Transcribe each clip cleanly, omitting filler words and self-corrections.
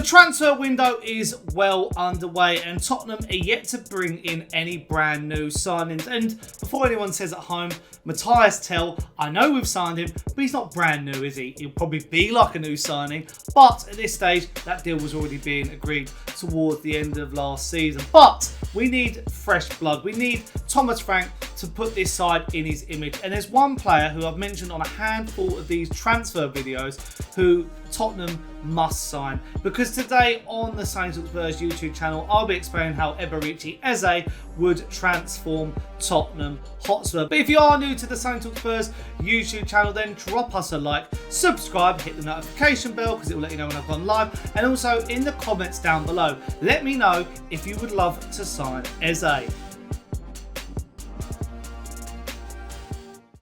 The transfer window is well underway and Tottenham are yet to bring in any brand new signings. And before anyone says at home, Matthias Tell, I know we've signed him, but he's not brand new, is he? He'll probably be like a new signing. But at this stage, that deal was already being agreed towards the end of last season. But we need fresh blood. We need Thomas Frank to put this side in his image. And there's one player who I've mentioned on a handful of these transfer videos who Tottenham must sign, because today on the Sonny Spurs YouTube channel I'll be explaining how Eberechi Eze would transform Tottenham Hotspur. But if you are new to the Sonny Spurs YouTube channel, then drop us a like, subscribe, hit the notification bell because it will let you know when I've gone live, and also in the comments down below let me know if you would love to sign Eze.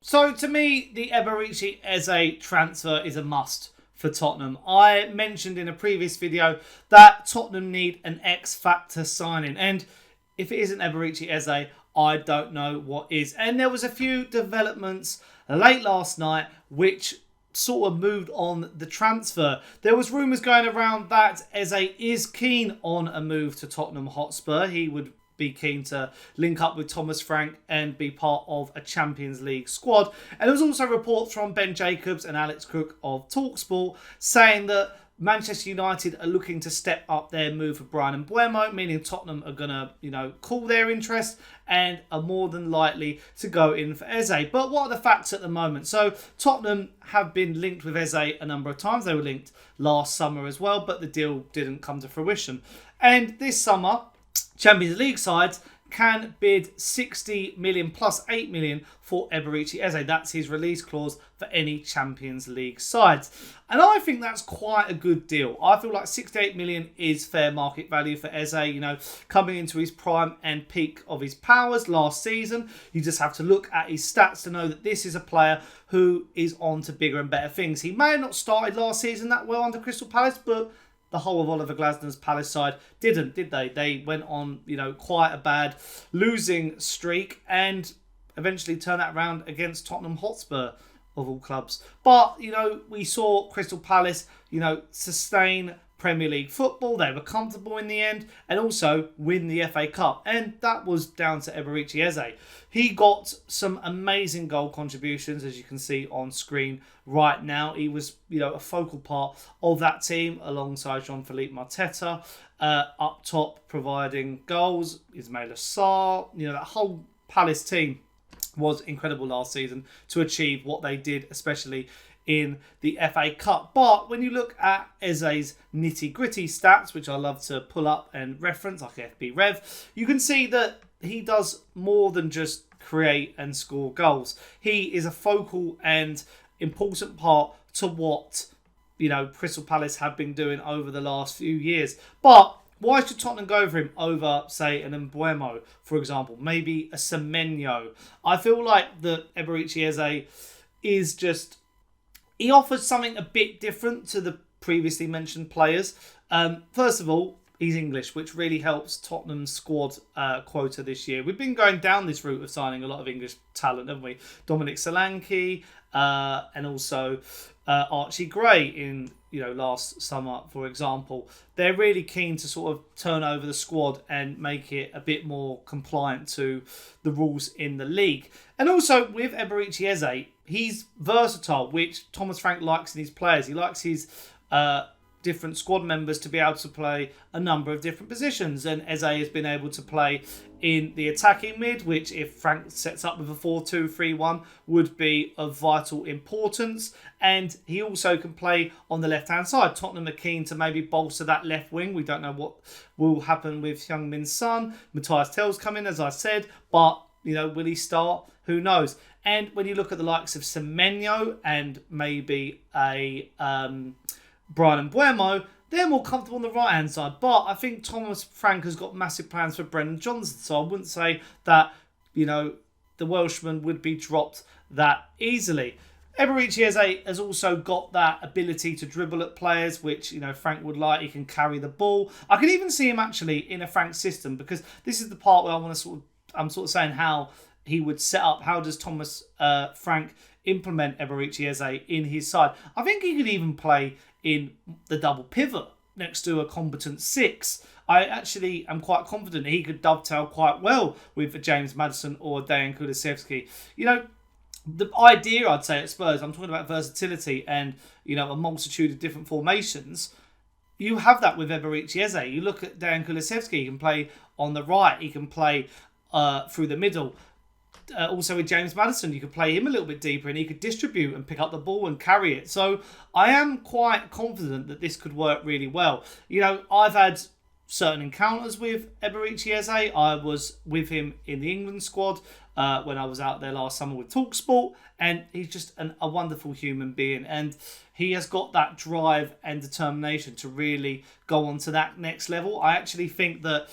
So to me, the Eberechi Eze transfer is a must for Tottenham. I mentioned in a previous video that Tottenham need an X-Factor signing, and if it isn't Eberechi Eze, I don't know what is. And there was a few developments late last night which sort of moved on the transfer. There was rumours going around that Eze is keen on a move to Tottenham Hotspur. He would be keen to link up with Thomas Frank and be part of a Champions League squad. And there was also reports from Ben Jacobs and Alex Cook of TalkSport saying that Manchester United are looking to step up their move for Bryan Mbuemo, meaning Tottenham are going to, call their interest and are more than likely to go in for Eze. But what are the facts at the moment? So Tottenham have been linked with Eze a number of times. They were linked last summer as well, but the deal didn't come to fruition. And this summer, Champions League sides can bid 60 million plus 8 million for Eberechi Eze. That's his release clause for any Champions League sides. And I think that's quite a good deal. I feel like 68 million is fair market value for Eze, coming into his prime and peak of his powers last season. You just have to look at his stats to know that this is a player who is on to bigger and better things. He may have not started last season that well under Crystal Palace, but the whole of Oliver Glasner's Palace side didn't, did they? They went on, quite a bad losing streak and eventually turned that around against Tottenham Hotspur, of all clubs. But, we saw Crystal Palace, sustain Premier League football. They were comfortable in the end and also win the FA Cup. And that was down to Eberechi Eze. He got some amazing goal contributions, as you can see on screen right now. He was, a focal part of that team alongside Jean-Philippe Mateta. Up top, providing goals, Ismaila Sarr. That whole Palace team was incredible last season to achieve what they did, especially in the FA Cup. But when you look at Eze's nitty-gritty stats, which I love to pull up and reference, like FB Rev, you can see that he does more than just create and score goals. He is a focal and important part to what, Crystal Palace have been doing over the last few years. But why should Tottenham go for him over, say, an Mbuemo, for example? Maybe a Semenyo. I feel like that Eberechi Eze is just... he offers something a bit different to the previously mentioned players. First of all, he's English, which really helps Tottenham's squad quota this year. We've been going down this route of signing a lot of English talent, haven't we? Dominic Solanke and also Archie Gray in last summer, for example. They're really keen to sort of turn over the squad and make it a bit more compliant to the rules in the league. And also with Eberechi Eze, he's versatile, which Thomas Frank likes in his players. He likes his different squad members to be able to play a number of different positions. And Eze has been able to play in the attacking mid, which if Frank sets up with a 4-2-3-1 would be of vital importance. And he also can play on the left-hand side. Tottenham are keen to maybe bolster that left wing. We don't know what will happen with Heung-Min's son. Matthias Tell's coming, as I said, but will he start? Who knows? And when you look at the likes of Semenyo and maybe a Bryan Mbuemo, they're more comfortable on the right-hand side. But I think Thomas Frank has got massive plans for Brendan Johnson. So I wouldn't say that, the Welshman would be dropped that easily. Eberechi Eze has also got that ability to dribble at players, which, Frank would like. He can carry the ball. I could even see him actually in a Frank system, because this is the part where I'm sort of saying how he would set up. How does Thomas Frank implement Eberechi Eze in his side? I think he could even play in the double pivot next to a competent 6, I actually am quite confident he could dovetail quite well with James Maddison or Dejan Kulusevski. You know, the idea, I'd say, at Spurs, I'm talking about versatility and, you know, a multitude of different formations. You have that with Eberechi Eze. You look at Dejan Kulusevski, he can play on the right, he can play through the middle. Also with James Maddison, you could play him a little bit deeper and he could distribute and pick up the ball and carry it. So I am quite confident that this could work really well. You know, I've had certain encounters with Eberechi Eze. I was with him in the England squad when I was out there last summer with TalkSport, and he's just a wonderful human being, and he has got that drive and determination to really go on to that next level. I actually think that,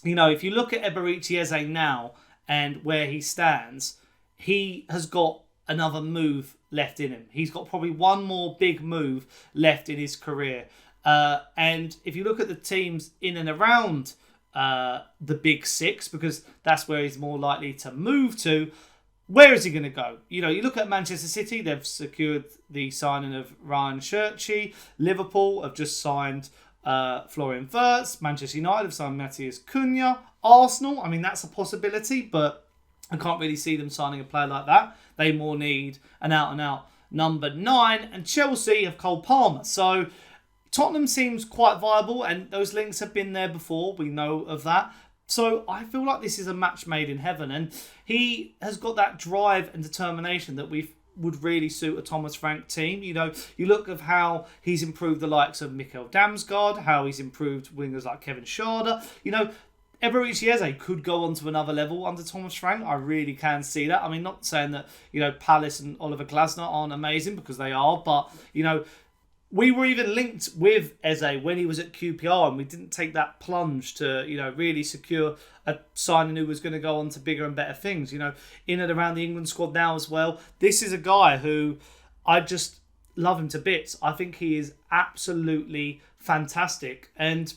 you know, if you look at Eberechi Eze now and where he stands, he has got another move left in him. He's got probably one more big move left in his career. And if you look at the teams in and around the big 6, because that's where he's more likely to move to, where is he going to go? You know, you look at Manchester City, they've secured the signing of Ryan Cherchi. Liverpool have just signed Florian Wirtz. Manchester United have signed Matheus Cunha. Arsenal, I mean, that's a possibility, but I can't really see them signing a player like that. They more need an out-and-out number 9. And Chelsea have Cole Palmer. So Tottenham seems quite viable, and those links have been there before. We know of that. So I feel like this is a match made in heaven, and he has got that drive and determination that would really suit a Thomas Frank team. You know, you look at how he's improved the likes of Mikkel Damsgaard, how he's improved wingers like Kevin Schade. You know, Eberechi Eze could go on to another level under Thomas Frank. I really can see that. I mean, not saying that, you know, Palace and Oliver Glasner aren't amazing, because they are, but, you know, we were even linked with Eze when he was at QPR, and we didn't take that plunge to, you know, really secure a signing who was going to go on to bigger and better things. You know, in and around the England squad now as well. This is a guy who I just love him to bits. I think he is absolutely fantastic, and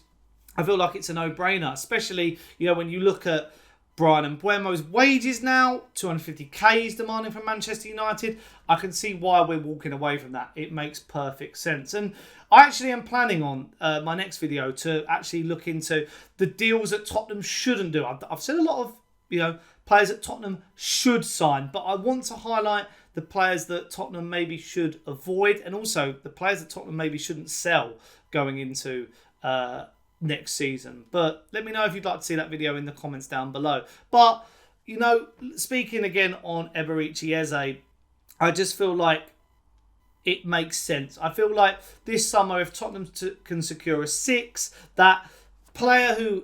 I feel like it's a no-brainer, especially, you know, when you look at Bryan Mbuemo's wages now, 250k he's demanding from Manchester United. I can see why we're walking away from that. It makes perfect sense. And I actually am planning on my next video to actually look into the deals that Tottenham shouldn't do. I've said a lot of, you know, players that Tottenham should sign, but I want to highlight the players that Tottenham maybe should avoid, and also the players that Tottenham maybe shouldn't sell going into next season. But let me know if you'd like to see that video in the comments down below. But, you know, speaking again on Eberechi Eze, I just feel like it makes sense. I feel like this summer, if Tottenham can secure a 6, that player who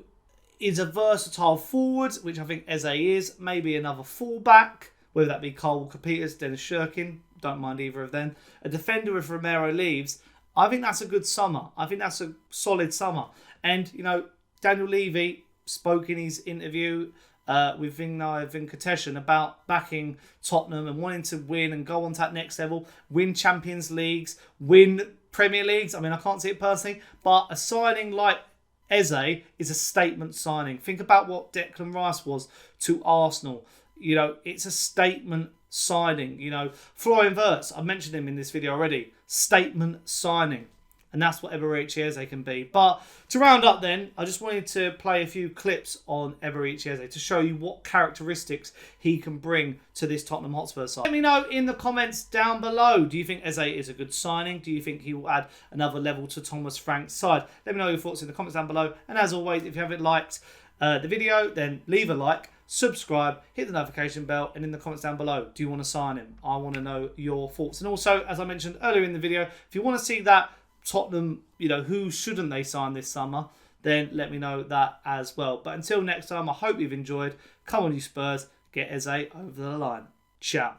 is a versatile forward, which I think Eze is, maybe another fullback, whether that be Cole Walker-Peters, Dennis Shirkin, don't mind either of them, a defender if Romero leaves, I think that's a good summer. I think that's a solid summer. And, you know, Daniel Levy spoke in his interview with Vinay Venkatesan about backing Tottenham and wanting to win and go on to that next level, win Champions Leagues, win Premier Leagues. I mean, I can't see it personally, but a signing like Eze is a statement signing. Think about what Declan Rice was to Arsenal. You know, it's a statement signing. You know, Florian Wirtz, I mentioned him in this video already, statement signing. And that's what Eberechi Eze can be. But to round up then, I just wanted to play a few clips on Eberechi Eze to show you what characteristics he can bring to this Tottenham Hotspur side. Let me know in the comments down below. Do you think Eze is a good signing? Do you think he will add another level to Thomas Frank's side? Let me know your thoughts in the comments down below. And as always, if you haven't liked the video, then leave a like, subscribe, hit the notification bell, and in the comments down below, do you want to sign him? I want to know your thoughts. And also, as I mentioned earlier in the video, if you want to see that Tottenham, you know, who shouldn't they sign this summer, then let me know that as well. But until next time, I hope you've enjoyed. Come on, you Spurs, get Eze over the line. Ciao.